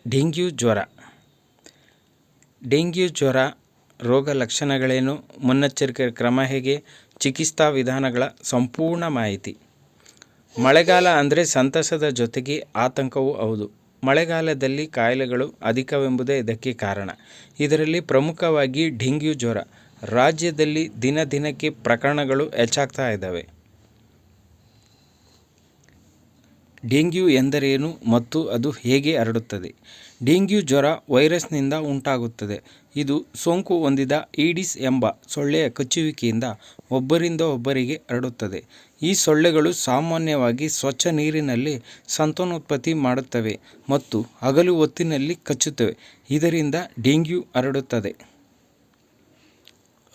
Dengue ಜ್ವರ. Dengue ಜ್ವರ ರೋಗ ಲಕ್ಷಣಗಳೇನು, ಮುನ್ನೆಚ್ಚರಿಕೆ ಕ್ರಮ ಹೇಗೆ, ಚಿಕಿತ್ಸಾ ವಿಧಾನಗಳ ಸಂಪೂರ್ಣ ಮಾಹಿತಿ. ಮಳೆಗಾಲ ಅಂದರೆ ಸಂತಸದ ಜೊತೆಗೆ ಆತಂಕವೂ ಹೌದು. ಮಳೆಗಾಲದಲ್ಲಿ ಕಾಯಿಲೆಗಳು ಅಧಿಕವೆಂಬುದೇ ಇದಕ್ಕೆ ಕಾರಣ. ಇದರಲ್ಲಿ ಪ್ರಮುಖವಾಗಿ ಡೆಂಗ್ಯೂ ಜ್ವರ. ರಾಜ್ಯದಲ್ಲಿ ದಿನ ದಿನಕ್ಕೆ ಪ್ರಕರಣಗಳು ಹೆಚ್ಚಾಗ್ತಾ ಇದ್ದಾವೆ. ಡೆಂಗ್ಯೂ ಎಂದರೇನು ಮತ್ತು ಅದು ಹೇಗೆ ಹರಡುತ್ತದೆ? ಡೆಂಗ್ಯೂ ಜ್ವರ ವೈರಸ್ನಿಂದ ಉಂಟಾಗುತ್ತದೆ. ಇದು ಸೋಂಕು ಹೊಂದಿದ ಈಡಿಸ್ ಎಂಬ ಸೊಳ್ಳೆಯ ಕಚ್ಚುವಿಕೆಯಿಂದ ಒಬ್ಬರಿಂದ ಒಬ್ಬರಿಗೆ ಹರಡುತ್ತದೆ. ಈ ಸೊಳ್ಳೆಗಳು ಸಾಮಾನ್ಯವಾಗಿ ಸ್ವಚ್ಛ ನೀರಿನಲ್ಲಿ ಸಂತಾನೋತ್ಪತ್ತಿ ಮಾಡುತ್ತವೆ ಮತ್ತು ಹಗಲು ಹೊತ್ತಿನಲ್ಲಿ ಕಚ್ಚುತ್ತವೆ. ಇದರಿಂದ ಡೆಂಗ್ಯೂ ಹರಡುತ್ತದೆ.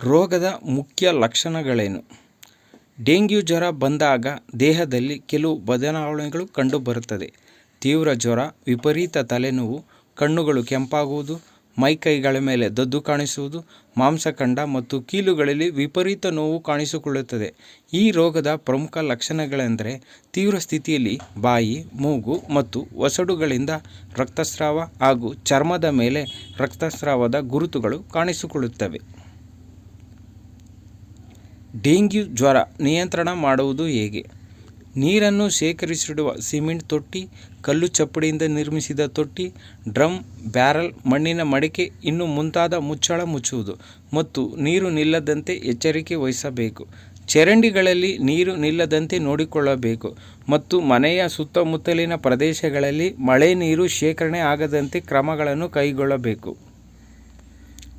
ರೋಗದ ಮುಖ್ಯ ಲಕ್ಷಣಗಳೇನು? ಡೆಂಗ್ಯೂ ಜ್ವರ ಬಂದಾಗ ದೇಹದಲ್ಲಿ ಕೆಲವು ಬದಲಾವಣೆಗಳು ಕಂಡುಬರುತ್ತದೆ. ತೀವ್ರ ಜ್ವರ, ವಿಪರೀತ ತಲೆನೋವು, ಕಣ್ಣುಗಳು ಕೆಂಪಾಗುವುದು, ಮೈಕೈಗಳ ಮೇಲೆ ದದ್ದು ಕಾಣಿಸುವುದು, ಮಾಂಸಖಂಡ ಮತ್ತು ಕೀಲುಗಳಲ್ಲಿ ವಿಪರೀತ ನೋವು ಕಾಣಿಸಿಕೊಳ್ಳುತ್ತದೆ. ಈ ರೋಗದ ಪ್ರಮುಖ ಲಕ್ಷಣಗಳೆಂದರೆ ತೀವ್ರ ಸ್ಥಿತಿಯಲ್ಲಿ ಬಾಯಿ, ಮೂಗು ಮತ್ತು ಒಸಡುಗಳಿಂದ ರಕ್ತಸ್ರಾವ ಹಾಗೂ ಚರ್ಮದ ಮೇಲೆ ರಕ್ತಸ್ರಾವದ ಗುರುತುಗಳು ಕಾಣಿಸಿಕೊಳ್ಳುತ್ತವೆ. ಡೆಂಗ್ಯೂ ಜ್ವರ ನಿಯಂತ್ರಣ ಮಾಡುವುದು ಹೇಗೆ? ನೀರನ್ನು ಶೇಖರಿಸಿಡುವ ಸಿಮೆಂಟ್ ತೊಟ್ಟಿ, ಕಲ್ಲು ಚಪ್ಪಡಿಯಿಂದ ನಿರ್ಮಿಸಿದ ತೊಟ್ಟಿ, ಡ್ರಮ್, ಬ್ಯಾರಲ್, ಮಣ್ಣಿನ ಮಡಿಕೆ ಇನ್ನು ಮುಂತಾದ ಮುಚ್ಚಳ ಮುಚ್ಚುವುದು ಮತ್ತು ನೀರು ನಿಲ್ಲದಂತೆ ಎಚ್ಚರಿಕೆ ವಹಿಸಬೇಕು. ಚರಂಡಿಗಳಲ್ಲಿ ನೀರು ನಿಲ್ಲದಂತೆ ನೋಡಿಕೊಳ್ಳಬೇಕು ಮತ್ತು ಮನೆಯ ಸುತ್ತಮುತ್ತಲಿನ ಪ್ರದೇಶಗಳಲ್ಲಿ ಮಳೆ ನೀರು ಶೇಖರಣೆ ಆಗದಂತೆ ಕ್ರಮಗಳನ್ನು ಕೈಗೊಳ್ಳಬೇಕು.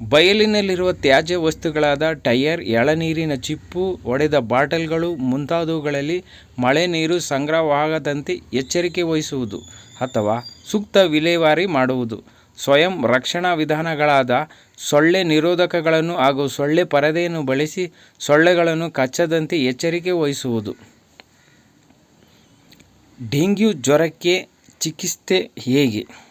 ಬಯಲಿನಲ್ಲಿರುವ ತ್ಯಾಜ್ಯ ವಸ್ತುಗಳಾದ ಟೈರ್, ಎಳನೀರಿನ ಚಿಪ್ಪು, ಒಡೆದ ಬಾಟಲ್ಗಳು ಮುಂತಾದವುಗಳಲ್ಲಿ ಮಳೆ ನೀರು ಸಂಗ್ರಹವಾಗದಂತೆ ಎಚ್ಚರಿಕೆ ವಹಿಸುವುದು ಅಥವಾ ಸೂಕ್ತ ವಿಲೇವಾರಿ ಮಾಡುವುದು. ಸ್ವಯಂ ರಕ್ಷಣಾ ವಿಧಾನಗಳಾದ ಸೊಳ್ಳೆ ನಿರೋಧಕಗಳನ್ನು ಹಾಗೂ ಸೊಳ್ಳೆ ಪರದೆಯನ್ನು ಬಳಸಿ ಸೊಳ್ಳೆಗಳನ್ನು ಕಚ್ಚದಂತೆ ಎಚ್ಚರಿಕೆ ವಹಿಸುವುದು. ಡೆಂಗ್ಯೂ ಜ್ವರಕ್ಕೆ ಚಿಕಿತ್ಸೆ ಹೇಗೆ?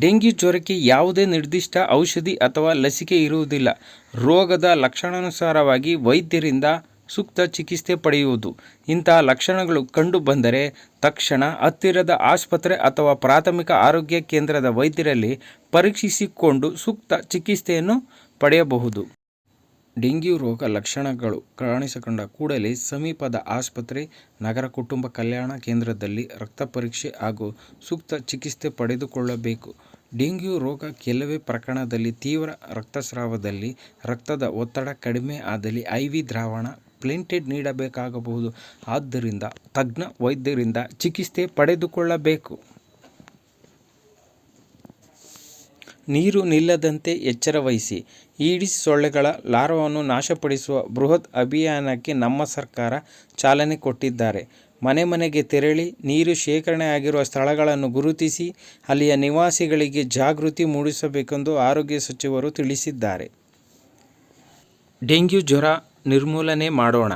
ಡೆಂಗ್ಯೂ ಜ್ವರಕ್ಕೆ ಯಾವುದೇ ನಿರ್ದಿಷ್ಟ ಔಷಧಿ ಅಥವಾ ಲಸಿಕೆ ಇರುವುದಿಲ್ಲ. ರೋಗದ ಲಕ್ಷಣಾನುಸಾರವಾಗಿ ವೈದ್ಯರಿಂದ ಸೂಕ್ತ ಚಿಕಿತ್ಸೆ ಪಡೆಯುವುದು. ಇಂತಹ ಲಕ್ಷಣಗಳು ಕಂಡುಬಂದರೆ ತಕ್ಷಣ ಹತ್ತಿರದ ಆಸ್ಪತ್ರೆ ಅಥವಾ ಪ್ರಾಥಮಿಕ ಆರೋಗ್ಯ ಕೇಂದ್ರದ ವೈದ್ಯರಲ್ಲಿ ಪರೀಕ್ಷಿಸಿಕೊಂಡು ಸೂಕ್ತ ಚಿಕಿತ್ಸೆಯನ್ನು ಪಡೆಯಬಹುದು. ಡೆಂಗ್ಯೂ ರೋಗ ಲಕ್ಷಣಗಳು ಕಾಣಿಸಿಕೊಂಡ ಕೂಡಲೇ ಸಮೀಪದ ಆಸ್ಪತ್ರೆ, ನಗರ ಕುಟುಂಬ ಕಲ್ಯಾಣ ಕೇಂದ್ರದಲ್ಲಿ ರಕ್ತ ಪರೀಕ್ಷೆ ಹಾಗೂ ಸೂಕ್ತ ಚಿಕಿತ್ಸೆ ಪಡೆದುಕೊಳ್ಳಬೇಕು. ಡೆಂಗ್ಯೂ ರೋಗ ಕೆಲವೇ ಪ್ರಕರಣದಲ್ಲಿ ತೀವ್ರ ರಕ್ತಸ್ರಾವದಲ್ಲಿ ರಕ್ತದ ಒತ್ತಡ ಕಡಿಮೆ ಆದಲ್ಲಿ IV ದ್ರಾವಣ ಪ್ಲೇಟ್ಲೆಟ್ ನೀಡಬೇಕಾಗಬಹುದು. ಆದ್ದರಿಂದ ತಜ್ಞ ವೈದ್ಯರಿಂದ ಚಿಕಿತ್ಸೆ ಪಡೆದುಕೊಳ್ಳಬೇಕು. ನೀರು ನಿಲ್ಲದಂತೆ ಎಚ್ಚರ ವಹಿಸಿ. ಈಡಿಸ್ ಸೊಳ್ಳೆಗಳ ಲಾರ್ವಾವನ್ನು ನಾಶಪಡಿಸುವ ಬೃಹತ್ ಅಭಿಯಾನಕ್ಕೆ ನಮ್ಮ ಸರ್ಕಾರ ಚಾಲನೆ ಕೊಟ್ಟಿದ್ದಾರೆ. ಮನೆ ಮನೆಗೆ ತೆರಳಿ ನೀರು ಶೇಖರಣೆ ಆಗಿರುವ ಸ್ಥಳಗಳನ್ನು ಗುರುತಿಸಿ ಅಲ್ಲಿಯ ನಿವಾಸಿಗಳಿಗೆ ಜಾಗೃತಿ ಮೂಡಿಸಬೇಕೆಂದು ಆರೋಗ್ಯ ಸಚಿವರು ತಿಳಿಸಿದ್ದಾರೆ. ಡೆಂಗ್ಯೂ ಜ್ವರ ನಿರ್ಮೂಲನೆ ಮಾಡೋಣ.